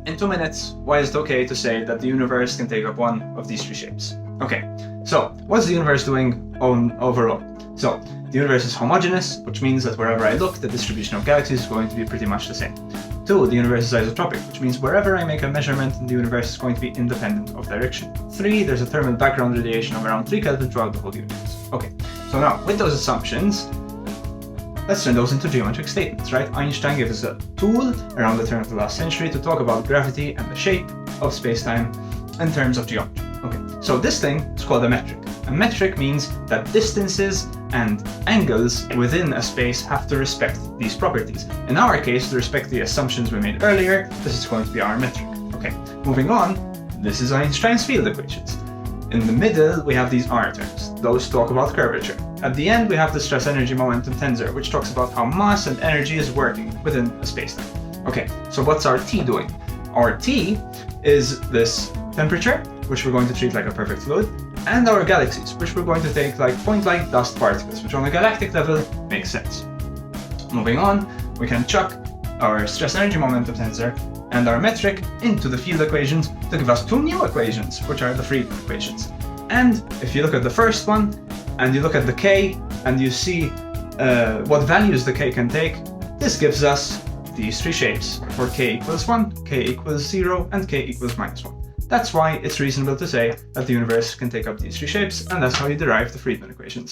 In 2 minutes, why is it okay to say that the universe can take up one of these three shapes? Okay, so what's the universe doing overall? So the universe is homogeneous, which means that wherever I look, the distribution of galaxies is going to be pretty much the same. 2, the universe is isotropic, which means wherever I make a measurement in the universe is going to be independent of direction. 3, there's a thermal background radiation of around 3 Kelvin throughout the whole universe. Okay, so now with those assumptions, let's turn those into geometric statements, right? Einstein gave us a tool around the turn of the last century to talk about gravity and the shape of space-time in terms of geometry. Okay, so this thing is called a metric. A metric means that distances and angles within a space have to respect these properties. In our case, to respect the assumptions we made earlier, this is going to be our metric. Okay, moving on, this is Einstein's field equations. In the middle, we have these R terms. Those talk about curvature. At the end, we have the stress energy momentum tensor, which talks about how mass and energy is working within a spacetime. Okay, so what's our T doing? Our T is this temperature, which we're going to treat like a perfect fluid, and our galaxies, which we're going to take like point-like dust particles, which on a galactic level makes sense. Moving on, we can chuck our stress energy momentum tensor and our metric into the field equations to give us 2 new equations, which are the Friedmann equations. And if you look at the first one, and you look at the K, and you see what values the K can take, this gives us these 3 shapes for K equals 1, K equals 0, and K equals -1. That's why it's reasonable to say that the universe can take up these 3 shapes, and that's how you derive the Friedmann equations.